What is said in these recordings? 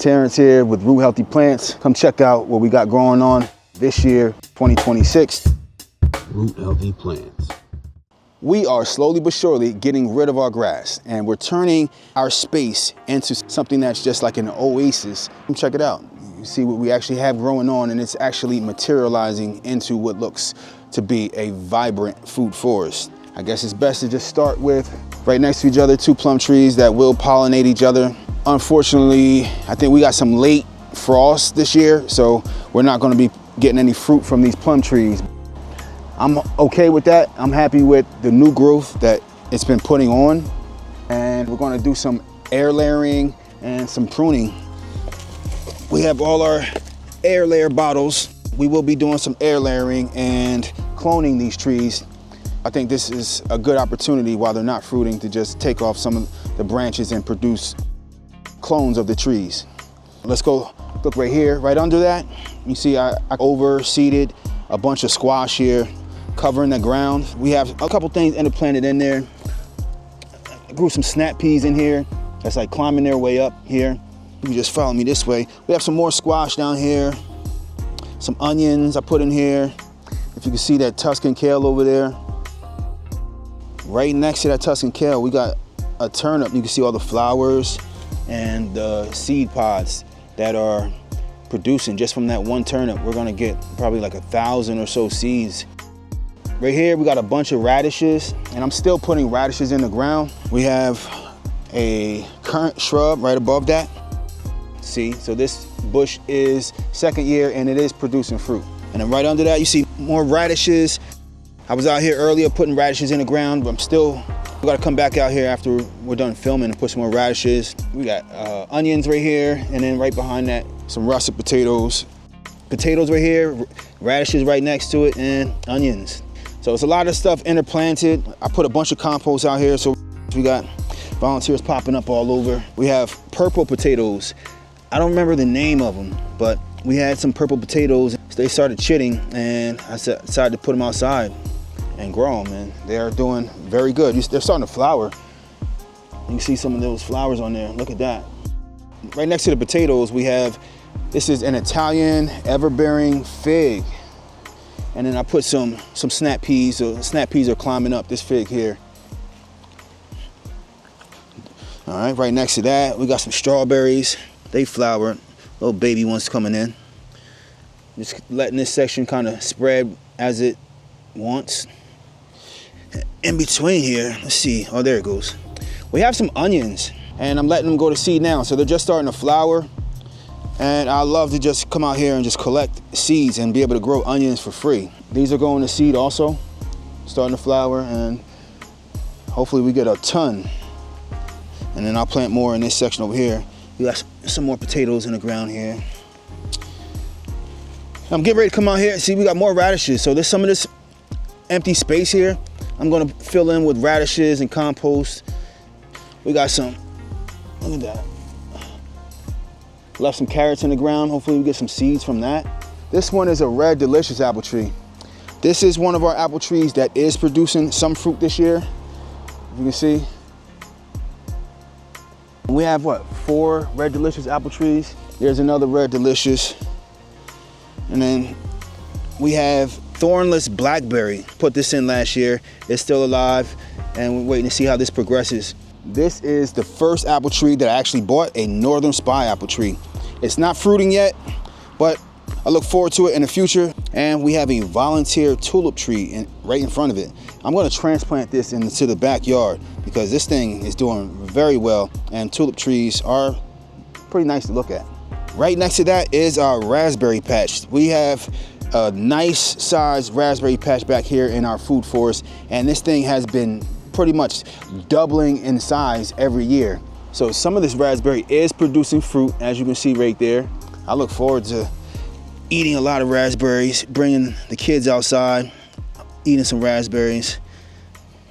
Terrence here with Root Healthy Plants. Come check out what we got growing on this year, 2026. Root Healthy Plants. We are slowly but surely getting rid of our grass, and we're turning our space into something that's just like an oasis. Come check it out. You see what we actually have growing on, and it's actually materializing into what looks to be a vibrant food forest. I guess it's best to just start with right next to each other, 2 plum trees that will pollinate each other. Unfortunately, I think we got some late frost this year, so we're not going to be getting any fruit from these plum trees. I'm okay with that. I'm happy with the new growth that it's been putting on, and we're going to do some air layering and some pruning. We have all our air layer bottles. We will be doing some air layering and cloning these trees. I think this is a good opportunity while they're not fruiting to just take off some of the branches and produce clones of the trees. Let's go look right here, right under that. You see I overseeded a bunch of squash here, covering the ground. We have a couple things interplanted in there. I grew some snap peas in here. That's like climbing their way up here. You can just follow me this way. We have some more squash down here. Some onions I put in here. If you can see that Tuscan kale over there. Right next to that Tuscan kale, we got a turnip. You can see all the flowers and the seed pods that are producing just from that one turnip. We're gonna get probably like 1,000 or so seeds. Right here, we got a bunch of radishes, and I'm still putting radishes in the ground. We have a currant shrub right above that. See, so this bush is 2nd year and it is producing fruit. And then right under that, you see more radishes. I was out here earlier putting radishes in the ground, but we gotta come back out here after we're done filming and put some more radishes. We got onions right here, and then right behind that, some russet potatoes. Potatoes right here, radishes right next to it, and onions. So it's a lot of stuff interplanted. I put a bunch of compost out here, so we got volunteers popping up all over. We have purple potatoes. I don't remember the name of them, but we had some purple potatoes. They started chitting, and I decided to put them outside and grow them, and they're doing very good. They're starting to flower. You can see some of those flowers on there. Look at that. Right next to the potatoes, we have, this is an Italian ever-bearing fig. And then I put some snap peas. So snap peas are climbing up this fig here. All right next to that, we got some strawberries. They flowered, little baby ones coming in. Just letting this section kind of spread as it wants. In between here, let's see, oh, there it goes. We have some onions, and I'm letting them go to seed now. So they're just starting to flower. And I love to just come out here and just collect seeds and be able to grow onions for free. These are going to seed also, starting to flower, and hopefully we get a ton. And then I'll plant more in this section over here. We got some more potatoes in the ground here. I'm getting ready to come out here. See, we got more radishes. So there's some of this empty space here. I'm gonna fill in with radishes and compost. We got some, look at that. Left some carrots in the ground. Hopefully we get some seeds from that. This one is a red delicious apple tree. This is one of our apple trees that is producing some fruit this year. If you can see. We have what, 4 red delicious apple trees. There's another red delicious. And then we have Thornless Blackberry. Put this in last year. It's still alive, and we're waiting to see how this progresses. This is the first apple tree that I actually bought, a Northern Spy apple tree. It's not fruiting yet, but I look forward to it in the future. And we have a volunteer tulip tree right in front of it. I'm gonna transplant this into the backyard because this thing is doing very well, and tulip trees are pretty nice to look at. Right next to that is our raspberry patch. We have a nice sized raspberry patch back here in our food forest, and this thing has been pretty much doubling in size every year. So some of this raspberry is producing fruit, as you can see right there. I look forward to eating a lot of raspberries, bringing the kids outside, eating some raspberries.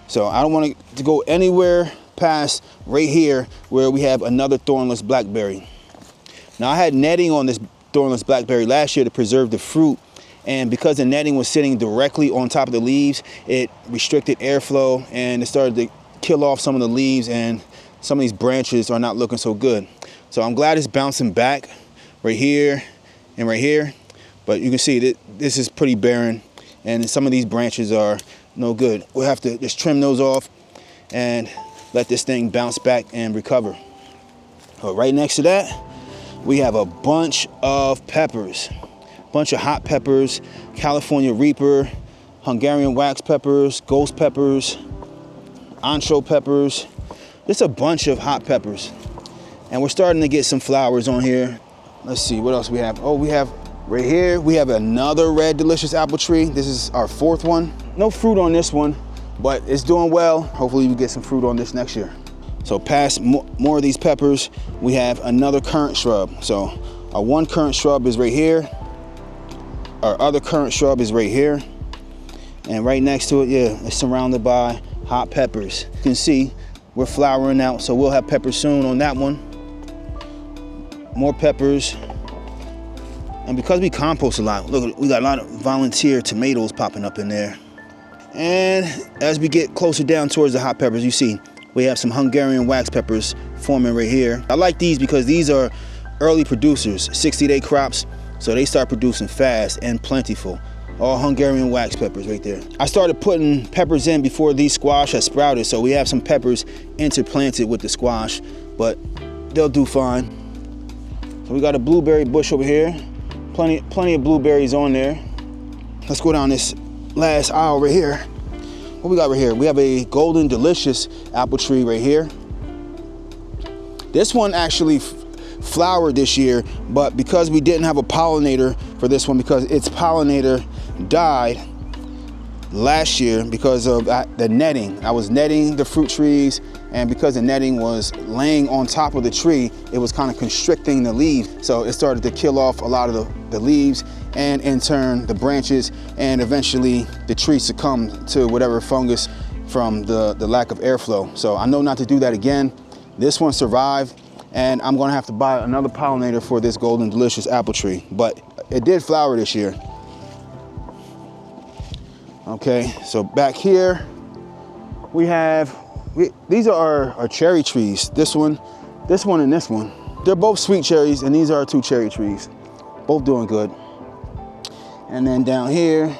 So I don't want to go anywhere past right here where we have another thornless blackberry. Now I had netting on this thornless blackberry last year to preserve the fruit, and because the netting was sitting directly on top of the leaves, it restricted airflow and it started to kill off some of the leaves, and some of these branches are not looking so good. So I'm glad it's bouncing back right here and right here. But you can see that this is pretty barren, and some of these branches are no good. We'll have to just trim those off and let this thing bounce back and recover. But right next to that, we have a bunch of peppers. Bunch of hot peppers, California Reaper, Hungarian wax peppers, ghost peppers, Ancho peppers. Just a bunch of hot peppers. And we're starting to get some flowers on here. Let's see, what else we have? Oh, we have right here, we have another red delicious apple tree. This is our 4th one. No fruit on this one, but it's doing well. Hopefully we get some fruit on this next year. So past more of these peppers, we have another currant shrub. So our one currant shrub is right here. Our other currant shrub is right here. And right next to it, yeah, it's surrounded by hot peppers. You can see we're flowering out, so we'll have peppers soon on that one. More peppers. And because we compost a lot, look, we got a lot of volunteer tomatoes popping up in there. And as we get closer down towards the hot peppers, you see we have some Hungarian wax peppers forming right here. I like these because these are early producers, 60-day crops, so they start producing fast and plentiful. All Hungarian wax peppers right there. I started putting peppers in before these squash had sprouted, so we have some peppers interplanted with the squash, but they'll do fine. So we got a blueberry bush over here. Plenty of blueberries on there. Let's go down this last aisle right here. What we got right here? We have a golden delicious apple tree right here. This one actually flowered this year, but because we didn't have a pollinator for this one, because its pollinator died last year because of the netting. I was netting the fruit trees, and because the netting was laying on top of the tree, it was kind of constricting the leaves. So it started to kill off a lot of the leaves, and in turn the branches, and eventually the tree succumbed to whatever fungus from the lack of airflow. So I know not to do that again. This one survived, and I'm gonna have to buy another pollinator for this golden delicious apple tree, but it did flower this year. Okay, so back here we have, these are our cherry trees. This one, and this one. They're both sweet cherries, and these are our 2 cherry trees. Both doing good. And then down here,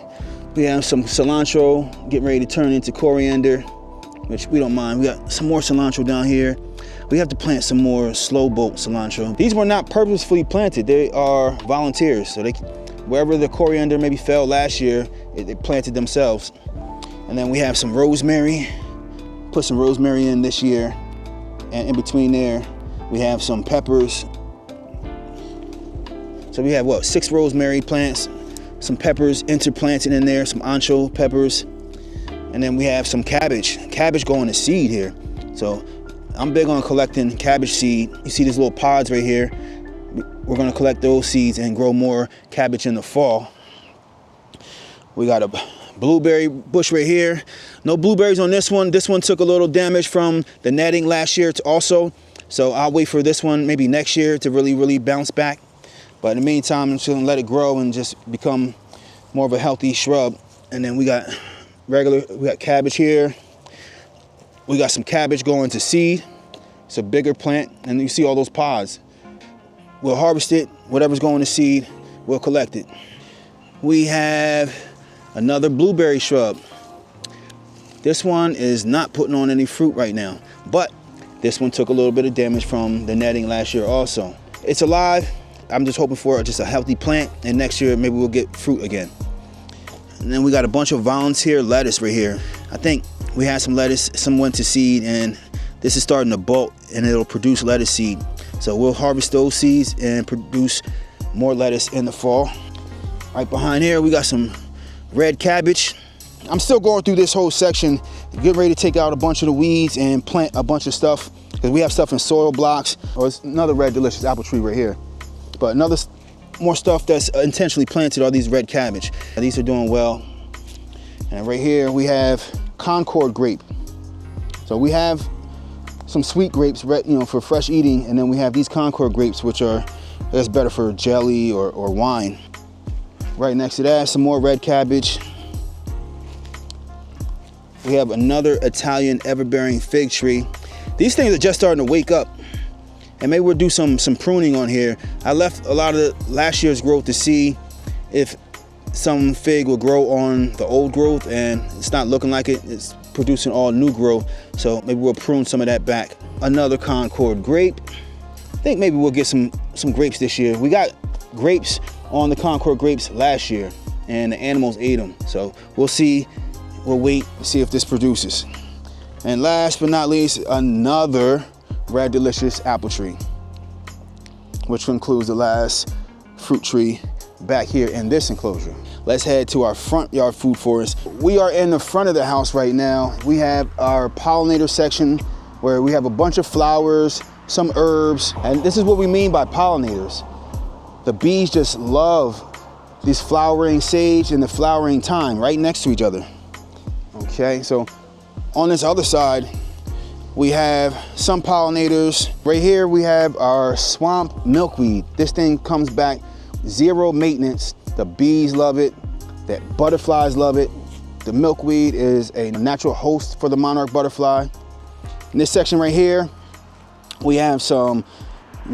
we have some cilantro getting ready to turn into coriander, which we don't mind. We got some more cilantro down here. We have to plant some more slow bolt cilantro. These were not purposefully planted. They are volunteers. So wherever the coriander maybe fell last year, they planted themselves. And then we have some rosemary. Put some rosemary in this year. And in between there, we have some peppers. So we have 6 rosemary plants, some peppers interplanted in there, some ancho peppers. And then we have some cabbage. Cabbage going to seed here. So I'm big on collecting cabbage seed. You see these little pods right here. We're gonna collect those seeds and grow more cabbage in the fall. We got a blueberry bush right here. No blueberries on this one. This one took a little damage from the netting last year also. So I'll wait for this one maybe next year to really bounce back. But in the meantime, I'm just gonna let it grow and just become more of a healthy shrub. And then we got cabbage here. We got some cabbage going to seed. It's a bigger plant, and you see all those pods. We'll harvest it, whatever's going to seed, we'll collect it. We have another blueberry shrub. This one is not putting on any fruit right now, but this one took a little bit of damage from the netting last year also. It's alive. I'm just hoping for just a healthy plant, and next year maybe we'll get fruit again. And then we got a bunch of volunteer lettuce right here. I think we had some lettuce, some went to seed, and this is starting to bolt, and it'll produce lettuce seed. So we'll harvest those seeds and produce more lettuce in the fall. Right behind here, we got some red cabbage. I'm still going through this whole section, getting ready to take out a bunch of the weeds and plant a bunch of stuff, because we have stuff in soil blocks. Oh, it's another red delicious apple tree right here. But more stuff that's intentionally planted are these red cabbage. These are doing well. And right here we have Concord grape. So we have some sweet grapes, for fresh eating, and then we have these Concord grapes, which are, that's better for jelly or wine. Right next to that, some more red cabbage. We have another Italian ever-bearing fig tree. These things are just starting to wake up, and maybe we'll do some pruning on here. I left a lot of last year's growth to see if some fig will grow on the old growth, and it's not looking like it. It's producing all new growth, so maybe we'll prune some of that back. Another Concord grape. I think maybe we'll get some grapes this year. We got grapes on the Concord grapes last year, and the animals ate them. So we'll see. We'll wait and see if this produces. And last but not least, another Red Delicious apple tree, which concludes the last fruit tree back here in this enclosure. Let's head to our front yard food forest. We are in the front of the house right now. We have our pollinator section where we have a bunch of flowers, some herbs, and this is what we mean by pollinators. The bees just love these flowering sage and the flowering thyme right next to each other. Okay, so on this other side, we have some pollinators. Right here, we have our swamp milkweed. This thing comes back, zero maintenance. The bees love it, the butterflies love it. The milkweed is a natural host for the monarch butterfly. In this section right here, we have some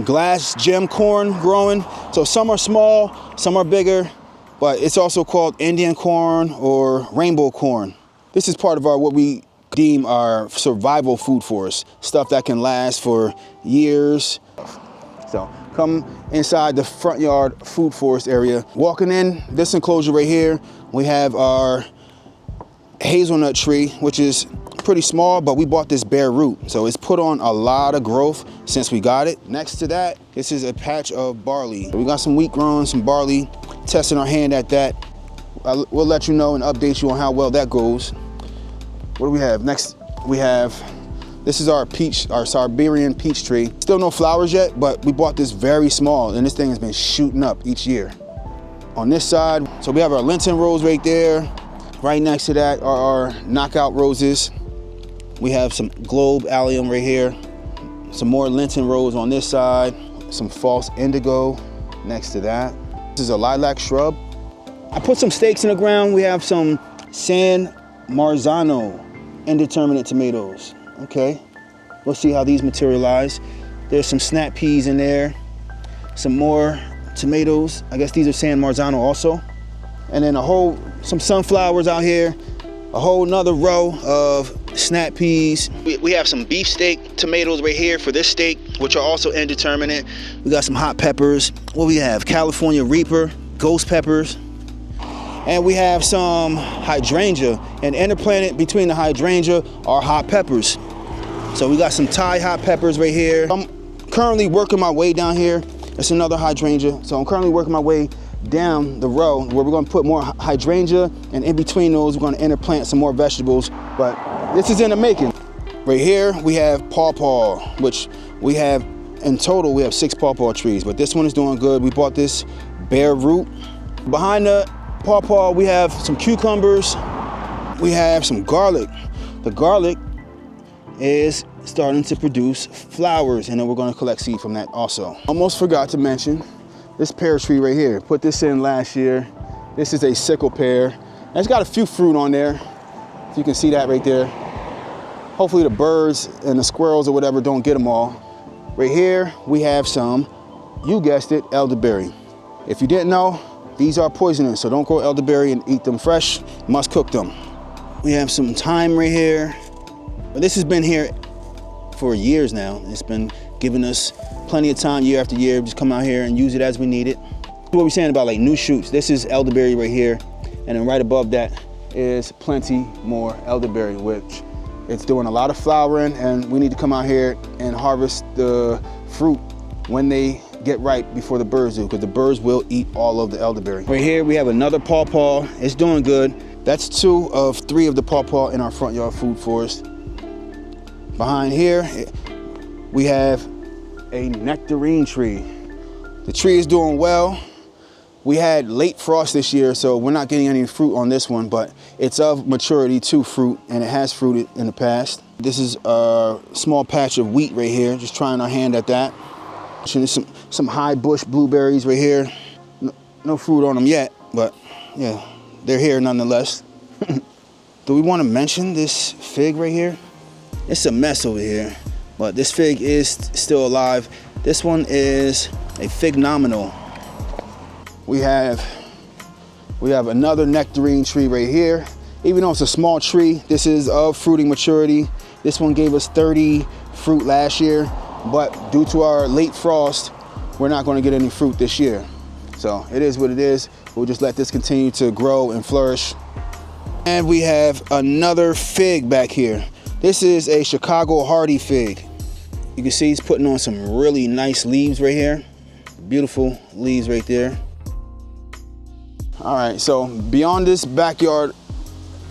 glass gem corn growing. So some are small, some are bigger, but it's also called Indian corn or rainbow corn. This is part of our what we deem our survival food forest, stuff that can last for years. So come inside the front yard food forest area. Walking in this enclosure right here, we have our hazelnut tree, which is pretty small, but we bought this bare root. So it's put on a lot of growth since we got it. Next to that, this is a patch of barley. We got some wheat growing, some barley, testing our hand at that. We'll let you know and update you on how well that goes. What do we have? Next, we have, this is our peach, our Siberian peach tree. Still no flowers yet, but we bought this very small, and this thing has been shooting up each year. On this side, so we have our Lenten rose right there. Right next to that are our knockout roses. We have some globe allium right here. Some more Lenten rose on this side. Some false indigo next to that. This is a lilac shrub. I put some stakes in the ground. We have some San Marzano indeterminate tomatoes. Okay, we'll see how these materialize. There's some snap peas in there. Some more tomatoes. I guess these are San Marzano also. And then some sunflowers out here. A whole nother row of snap peas. We have some beefsteak tomatoes right here for this steak, which are also indeterminate. We got some hot peppers. What we have? California Reaper, ghost peppers. And we have some hydrangea. And interplanted between the hydrangea are hot peppers. So we got some Thai hot peppers right here. I'm currently working my way down here. It's another hydrangea. So I'm currently working my way down the row where we're going to put more hydrangea, and in between those we're going to interplant some more vegetables, but this is in the making. Right here we have pawpaw, which we have in total we have 6 pawpaw trees, but this one is doing good. We bought this bare root. Behind the pawpaw we have some cucumbers, we have some garlic. The garlic is starting to produce flowers, and then we're going to collect seed from that also. Almost forgot to mention this pear tree right here. Put this in last year. This is a Sickel pear. And it's got a few fruit on there. If you can see that right there. Hopefully the birds and the squirrels or whatever don't get them all. Right here, we have some, you guessed it, elderberry. If you didn't know, these are poisonous, so don't grow elderberry and eat them fresh. You must cook them. We have some thyme right here. This has been here for years now. It's been giving us plenty of time year after year. Just come out here and use it as we need it. What we're saying about like new shoots. This is elderberry right here. And then right above that is plenty more elderberry, which it's doing a lot of flowering, and we need to come out here and harvest the fruit when they get ripe before the birds do, because the birds will eat all of the elderberry. Right here we have another pawpaw. It's doing good. That's 2 of 3 of the pawpaw in our front yard food forest. Behind here we have a nectarine tree. The tree is doing well. We had late frost this year, so we're not getting any fruit on this one, but it's of maturity to fruit, and it has fruited in the past. This is a small patch of wheat right here, just trying our hand at that. There's some high bush blueberries right here. No fruit on them yet, but yeah, they're here nonetheless. Do we want to mention this fig right here? It's a mess over here, but this fig is still alive. This one is a phenomenal. We have another nectarine tree right here. Even though it's a small tree, this is of fruiting maturity. This one gave us 30 fruit last year, but due to our late frost, we're not going to get any fruit this year. So it is what it is. We'll just let this continue to grow and flourish. And we have another fig back here. This is a Chicago hardy fig. You can see he's putting on some really nice leaves right here. Beautiful leaves right there. All right, so beyond this backyard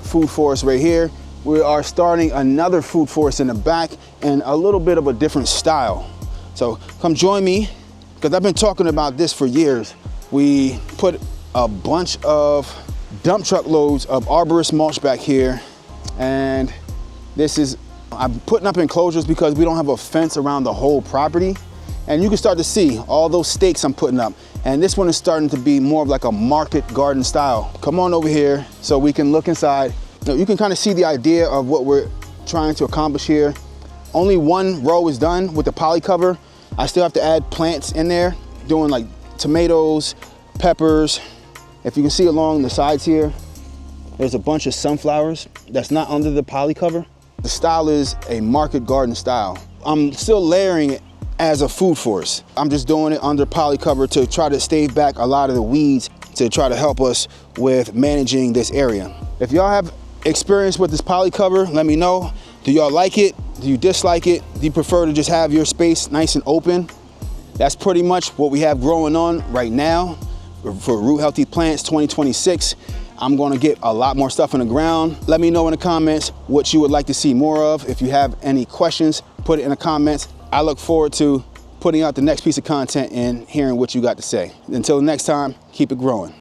food forest right here, we are starting another food forest in the back and a little bit of a different style. So come join me, because I've been talking about this for years. We put a bunch of dump truck loads of Arborist mulch back here, and I'm putting up enclosures because we don't have a fence around the whole property. And you can start to see all those stakes I'm putting up. And this one is starting to be more of like a market garden style. Come on over here so we can look inside. You can kind of see the idea of what we're trying to accomplish here. Only one row is done with the poly cover. I still have to add plants in there, doing like tomatoes, peppers. If you can see along the sides here, there's a bunch of sunflowers that's not under the poly cover. The style is a market garden style. I'm still layering it as a food forest. I'm just doing it under poly cover to try to stave back a lot of the weeds to try to help us with managing this area. If y'all have experience with this poly cover, let me know. Do y'all like it? Do you dislike it? Do you prefer to just have your space nice and open? That's pretty much what we have growing on right now for Root Healthy Plants 2026. I'm gonna get a lot more stuff in the ground. Let me know in the comments what you would like to see more of. If you have any questions, put it in the comments. I look forward to putting out the next piece of content and hearing what you got to say. Until next time, keep it growing.